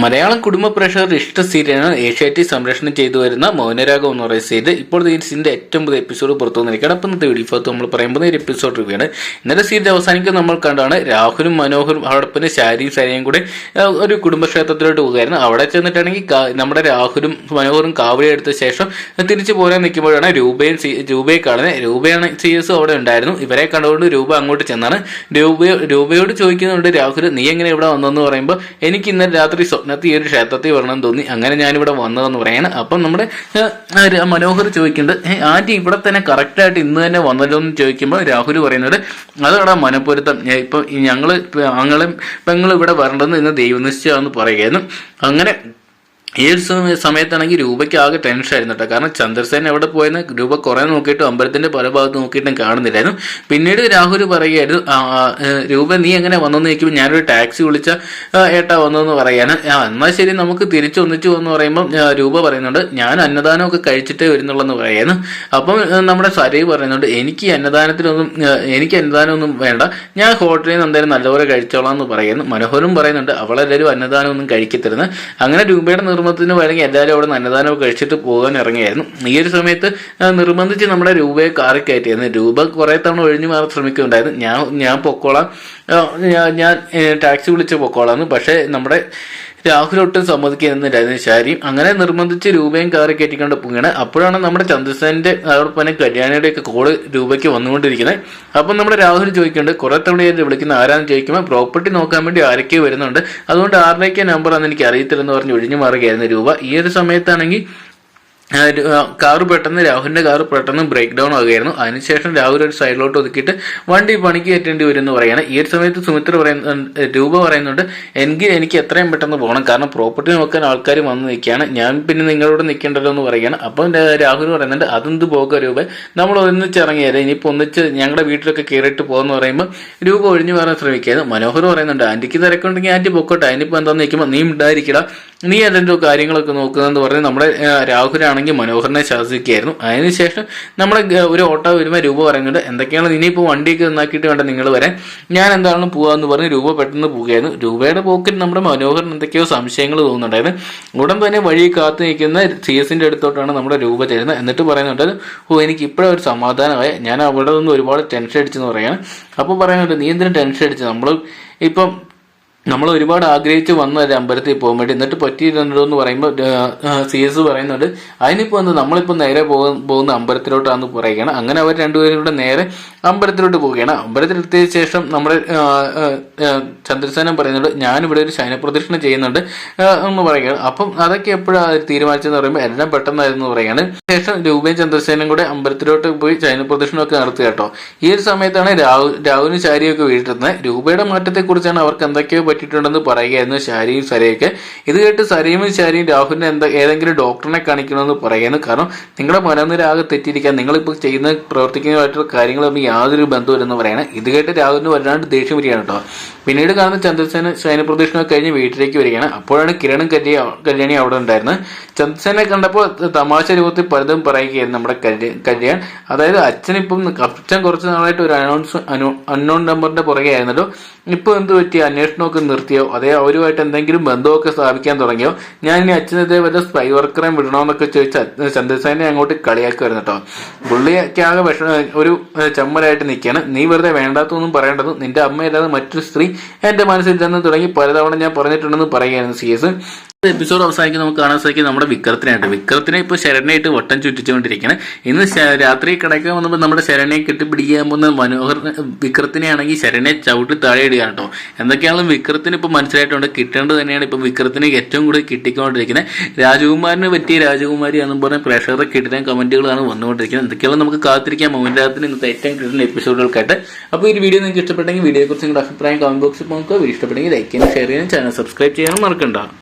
മലയാളം കുടുംബ പ്രേക്ഷകർ ഇഷ്ട സീരിയലാണ് ഏഷ്യാനെറ്റ് സംപ്രേഷണം ചെയ്തു വരുന്ന മൗനരാഗം എന്ന് പറയുന്ന സീരിയൽ. ഇപ്പോൾ ഈ സീരിയലിന്റെ ഏറ്റവും പുതിയ എപ്പിസോഡ് പുറത്തു വന്നിരിക്കുകയാണ്. അപ്പം ഇന്നത്തെ വീഡിയോ നമ്മൾ പറയുമ്പോൾ ഒരു എപ്പിസോഡ് റിവ്യൂയാണ്. ഇന്നലെ സീരിയൽ അവസാനിക്കും നമ്മൾ കണ്ടാണ് രാഹുലും മനോഹരും അതോടൊപ്പം ശാരിയും കൂടെ ഒരു കുടുംബക്ഷേത്രത്തിലോട്ട് പോകുകയായിരുന്നു. അവിടെ ചെന്നിട്ടാണെങ്കിൽ നമ്മുടെ രാഹുലും മനോഹരും കാവടി എടുത്ത ശേഷം തിരിച്ചു പോരാൻ നിൽക്കുമ്പോഴാണ് രൂപയെ കാണുന്നത്. രൂപയാണ് CS അവിടെ ഉണ്ടായിരുന്നു. ഇവരെ കണ്ടുകൊണ്ട് രൂപ അങ്ങോട്ട് ചെന്നാണ് രൂപയോട് ചോദിക്കുന്നുണ്ട് രാഹുൽ, നീ എങ്ങനെ ഇവിടെ വന്നെന്ന് പറയുമ്പോൾ എനിക്ക് ഇന്നലെ രാത്രി സ്വപ്നത്തിൽ ഈ ഒരു ക്ഷേത്രത്തിൽ വരണമെന്ന് തോന്നി, അങ്ങനെ ഞാനിവിടെ വന്നതെന്ന് പറയാണ്. അപ്പം നമ്മുടെ മനോഹർ ചോദിക്കുന്നുണ്ട്, ആന്റി ഇവിടെ തന്നെ കറക്റ്റായിട്ട് ഇന്ന് തന്നെ വന്നല്ലോ എന്ന് ചോദിക്കുമ്പോൾ രാഹുൽ പറയുന്നത് അതോടെ മനപ്പൊരുത്തം, ഇപ്പൊ ഞങ്ങളും പെങ്ങളും ഇവിടെ വരണ്ടെന്ന് ഇന്ന് ദൈവനിശ്ചയമാണെന്ന് പറയുകയായിരുന്നു. അങ്ങനെ ഈ ഒരു സമയത്താണെങ്കിൽ രൂപയ്ക്ക് ആകെ ടെൻഷൻ ആയിരുന്നു കേട്ടോ. കാരണം ചന്ദ്രസേന എവിടെ പോയെന്ന് രൂപ കുറെ നോക്കിയിട്ട് അമ്പലത്തിന്റെ പല ഭാഗത്ത് നോക്കിയിട്ടും കാണുന്നില്ലായിരുന്നു. പിന്നീട് രാഹുൽ പറയുകയായിരുന്നു, രൂപ നീ എങ്ങനെ വന്നെന്ന് ചോദിക്കുമ്പോൾ ഞാനൊരു ടാക്സി വിളിച്ച ഏട്ടാ വന്നതെന്ന് പറയാന്. എന്നാൽ ശരി നമുക്ക് തിരിച്ചൊന്നിച്ചു എന്ന് പറയുമ്പോൾ രൂപ പറയുന്നുണ്ട് ഞാൻ അന്നദാനമൊക്കെ കഴിച്ചിട്ടേ വരുന്നുള്ളെന്ന് പറയായിരുന്നു. അപ്പം നമ്മുടെ സരയ് പറയുന്നുണ്ട് എനിക്ക് അന്നദാനമൊന്നും വേണ്ട, ഞാൻ ഹോട്ടലിൽ നിന്ന് എന്തായാലും നല്ലപോലെ കഴിച്ചോളാം എന്ന് പറയുന്നു. മനോഹരും പറയുന്നുണ്ട് അവളെല്ലാവരും അന്നദാനമൊന്നും കഴിക്കത്തരുന്ന്. അങ്ങനെ രൂപയുടെ നിർബന്ധത്തിന് വരങ്ങി എല്ലാവരും അവിടെ അന്നദാനം കഴിച്ചിട്ട് പോകാൻ ഇറങ്ങിയായിരുന്നു. ഈ ഒരു സമയത്ത് നിർബന്ധിച്ച് നമ്മുടെ രൂപയെ കാറി കയറ്റിയായിരുന്നു. രൂപ കുറെ തവണ ഒഴിഞ്ഞു മാറാൻ ശ്രമിക്കുന്നുണ്ടായിരുന്നു. ഞാൻ പൊക്കോളാം, ഞാൻ ടാക്സി വിളിച്ച് പൊക്കോളാന്ന്. പക്ഷെ നമ്മുടെ രാഹുൽ ഒട്ടും സമ്മതിക്കുന്നില്ലായിരുന്നു ശാരിയും. അങ്ങനെ നിർബന്ധിച്ച് രൂപയും കാറി കയറ്റിക്കൊണ്ട് പോവുകയാണ്. അപ്പോഴാണ് നമ്മുടെ ചന്ദ്രസേനന്റെ അതോടൊപ്പം കല്യാണിയുടെ ഒക്കെ കോള് രൂപയ്ക്ക് വന്നുകൊണ്ടിരിക്കുന്നത്. അപ്പം നമ്മുടെ രാഹുൽ ചോദിക്കുന്നുണ്ട് കുറെ തവണയായിട്ട് വിളിക്കുന്ന ആരാന്ന് ചോദിക്കുമ്പോൾ പ്രോപ്പർട്ടി നോക്കാൻ വേണ്ടി ആരൊക്കെ വരുന്നുണ്ട്, അതുകൊണ്ട് ആരുടെയൊക്കെ നമ്പർ ആണെന്ന് എനിക്ക് അറിയത്തില്ലെന്ന് പറഞ്ഞ് ഒഴിഞ്ഞു മാറുകയായിരുന്നു രൂപ. ഈ ഒരു സമയത്താണെങ്കിൽ രാഹുലിന്റെ കാറ് പെട്ടെന്ന് ബ്രേക്ക് ഡൗൺ ആകുകയായിരുന്നു. അതിനുശേഷം രാഹുൽ ഒരു സൈഡിലോട്ട് ഒതുക്കിയിട്ട് വണ്ടി പണിക്ക് കയറ്റേണ്ടി വരും എന്ന് പറയാണ്. ഈ ഒരു സമയത്ത് രൂപ പറയുന്നുണ്ട് എനിക്ക് എത്രയും പെട്ടെന്ന് പോകണം, കാരണം പ്രോപ്പർട്ടി നോക്കാൻ ആൾക്കാർ വന്ന് നിൽക്കുകയാണ്, ഞാൻ പിന്നെ നിങ്ങളോട് നിൽക്കേണ്ടല്ലോ എന്ന് പറയുകയാണ്. അപ്പം രാഹുൽ പറയുന്നുണ്ട് അതെന്ത് പോക രൂപ, നമ്മൾ ഒന്നിച്ച് ഇറങ്ങിയാലേ, ഇനിയിപ്പോൾ ഒന്നിച്ച് ഞങ്ങളുടെ വീട്ടിലൊക്കെ കയറിയിട്ട് പോകുമെന്ന് പറയുമ്പോൾ രൂപ ഒഴിഞ്ഞു മാറാൻ ശ്രമിക്കുകയാണ്. മനോഹർ പറയുന്നുണ്ട് ആന്റിക്ക് തിരക്കുണ്ടെങ്കിൽ ആന്റി പൊക്കോട്ടെ, അതിനിപ്പോൾ എന്താണെന്ന് നിൽക്കുമ്പോൾ നീ ഉണ്ടായിരിക്കട, നീ അതിൻ്റെ കാര്യങ്ങളൊക്കെ നോക്കുന്നതെന്ന് പറഞ്ഞ് നമ്മുടെ രാഹുലാണെങ്കിൽ മനോഹറിനെ ശാസിക്കുകയായിരുന്നു. അതിനുശേഷം നമ്മുടെ ഒരു ഓട്ടോ വരുമ്പോൾ രൂപ പറയുന്നുണ്ട് എന്തൊക്കെയാണ് ഇനിയിപ്പോൾ വണ്ടിയൊക്കെ നന്നാക്കിയിട്ട് വേണ്ട നിങ്ങൾ വരാൻ, ഞാൻ എന്താണെന്ന് പോകാമെന്ന് പറഞ്ഞ് രൂപ പെട്ടെന്ന് പോവുകയായിരുന്നു. രൂപയുടെ പോക്കിൽ നമ്മുടെ മനോഹറിന് എന്തൊക്കെയോ സംശയങ്ങൾ തോന്നുന്നുണ്ടായിരുന്നു. ഉടൻ തന്നെ വഴി കാത്തു നിൽക്കുന്ന CS-ന്റെ അടുത്തോട്ടാണ് നമ്മുടെ രൂപ ചേരുന്നത്. എന്നിട്ട് പറയുന്നുണ്ട് എനിക്ക് ഇപ്പോഴും ഒരു സമാധാനമായ, ഞാൻ അവിടെ നിന്ന് ഒരുപാട് ടെൻഷൻ അടിച്ചെന്ന് പറയാണ്. അപ്പോൾ പറയുന്നുണ്ട് നീ എന്തിനും ടെൻഷൻ അടിച്ചു, നമ്മൾ ഒരുപാട് ആഗ്രഹിച്ച് വന്ന ഒരു അമ്പലത്തിൽ പോകാൻ വേണ്ടി, എന്നിട്ട് പറ്റിയിട്ടുണ്ടോ എന്ന് പറയുമ്പോൾ CS പറയുന്നുണ്ട് അതിനിപ്പോൾ നമ്മളിപ്പോൾ നേരെ പോകുന്ന അമ്പലത്തിലോട്ടാന്ന് പറയുകയാണ്. അങ്ങനെ അവർ രണ്ടുപേരും കൂടെ നേരെ അമ്പലത്തിലോട്ട് പോവുകയാണ്. അമ്പലത്തിലെത്തിയ ശേഷം നമ്മുടെ ചന്ദ്രസേനൻ പറയുന്നുണ്ട് ഞാനിവിടെ ഒരു ശയനപ്രദക്ഷിണം ചെയ്യുന്നുണ്ട് എന്ന് പറയുകയാണ്. അപ്പം അതൊക്കെ എപ്പോഴാണ് തീരുമാനിച്ചെന്ന് പറയുമ്പോൾ എല്ലാം പെട്ടെന്നായിരുന്നു പറയുകയാണ്. ശേഷം രൂപയും ചന്ദ്രസേനും കൂടെ അമ്പലത്തിലോട്ട് പോയി ശയനപ്രദക്ഷിണമൊക്കെ നടത്തുക കേട്ടോ. ഈ ഒരു സമയത്താണ് രാഹുലും ശാരിയൊക്കെ വീട്ടിരുന്നത്. രൂപയുടെ മാറ്റത്തെക്കുറിച്ചാണ് അവർക്ക് എന്തൊക്കെയോ പറ്റിയിട്ടുണ്ടെന്ന് പറയുകയായിരുന്നു ശാരിയും സരയൊക്കെ. ഇത് കേട്ട് സരയും രാഹുലിനെ ഏതെങ്കിലും ഡോക്ടറിനെ കാണിക്കണമെന്ന് പറയുന്നു. കാരണം നിങ്ങളുടെ മനോനില ആകെ തെറ്റിയിരിക്കാൻ, നിങ്ങളിപ്പോൾ പ്രവർത്തിക്കുന്നതായിട്ടുള്ള കാര്യങ്ങൾ തമ്മിൽ യാതൊരു ബന്ധമില്ലെന്ന് പറയണം. ഇത് കേട്ട് രാഹുലിന് വല്ലാണ്ട് ദേഷ്യം വരികയാണ് കേട്ടോ. പിന്നീട് കാണുന്ന ചന്ദ്രസേന ശയനപ്രദക്ഷിണമൊക്കെ കഴിഞ്ഞ് വീട്ടിലേക്ക് വരികയാണ്. അപ്പോഴാണ് കിരണും കല്യാണി അവിടെ ഉണ്ടായിരുന്നത്. ചന്ദ്രസേനെ കണ്ടപ്പോൾ തമാശ രൂപത്തിൽ പലതും പറയുകയായിരുന്നു നമ്മുടെ കല്യാൺ. അതായത് അച്ഛൻ കുറച്ച് നാളായിട്ട് ഒരു അൺനോൺ നമ്പറിന്റെ പുറകെ ആയിരുന്നല്ലോ, ഇപ്പൊ എന്ത് പറ്റി, അന്വേഷണമൊക്കെ നിർത്തിയോ, അതേ അവരുമായിട്ട് എന്തെങ്കിലും ബന്ധമൊക്കെ സ്ഥാപിക്കാൻ തുടങ്ങിയോ, ഞാൻ ഇനി അച്ഛനത്തെ വല്ല സ്പൈ വർക്കറെ വിടണമെന്നൊക്കെ ചോദിച്ച് ചന്ദ്രസേനെ അങ്ങോട്ട് കളിയാക്കുമായിരുന്നു കേട്ടോ. പുള്ളിയൊക്കെ ആകെ ഒരു ചമ്മലായിട്ട് നിൽക്കുകയാണ്. നീ വെറുതെ വേണ്ടാത്തൊന്നും പറയേണ്ടത്, നിന്റെ അമ്മയല്ലാതെ മറ്റൊരു സ്ത്രീ എന്റെ മനസ്സിൽ ചെന്ന് തുടങ്ങി പലതവണ ഞാൻ പറഞ്ഞിട്ടുണ്ടെന്ന് പറയുകയായിരുന്നു CS. എപ്പിസോഡ് അവസാനിക്കും നമുക്ക് കാണാൻ സാധിക്കും നമ്മുടെ വിക്രത്തിനെ ഇപ്പോൾ ശരണയായിട്ട് വട്ടം ചുറ്റിച്ചുകൊണ്ടിരിക്കുകയാണ്. ഇന്ന് രാത്രി കിടക്കാൻ വന്നപ്പോൾ നമ്മുടെ ശരണയെ കെട്ടിപ്പിടിക്കാൻ പോകുന്ന മനോഹർ വിക്രത്തിനെ ആണെങ്കിൽ ശരണയെ ചവിട്ടി താഴെ ഇടുകയാണ് കേട്ടോ. എന്തൊക്കെയാണെങ്കിലും വിക്രത്തിന് ഇപ്പോൾ മനസ്സിലായിട്ടുണ്ട്, കിട്ടേണ്ടത് തന്നെയാണ് ഇപ്പം വിക്രത്തിന് ഏറ്റവും കൂടുതൽ കിട്ടിക്കൊണ്ടിരിക്കുന്നത്. രാജകുമാരന് പറ്റിയ രാജകുമാരിയാണെന്ന് പറഞ്ഞ പ്രേക്ഷകരുടെ കിട്ടുന്ന കമന്റുകളാണ് വന്നുകൊണ്ടിരിക്കുന്നത്. എന്തൊക്കെയാണ് നമുക്ക് കാത്തിരിക്കാം മൗനരാഗത്തിന് ഇന്നത്തെ ഏറ്റവും കിട്ടുന്ന എപ്പിസോഡുകൾക്കായിട്ട്. അപ്പോൾ ഈ വീഡിയോ നിങ്ങൾക്ക് ഇഷ്ടപ്പെട്ടെങ്കിൽ വീഡിയോയെക്കുറിച്ച് നിങ്ങളുടെ അഭിപ്രായം കമന്റ് ബോക്സിൽ നോക്കുക. വീഡിയോ ഇഷ്ടപ്പെട്ടെങ്കിൽ ലൈക്ക് ചെയ്യാനും ഷെയർ ചെയ്യാനും ചാനൽ സബ്സ്ക്രൈബ് ചെയ്യാനും മറക്കണ്ട.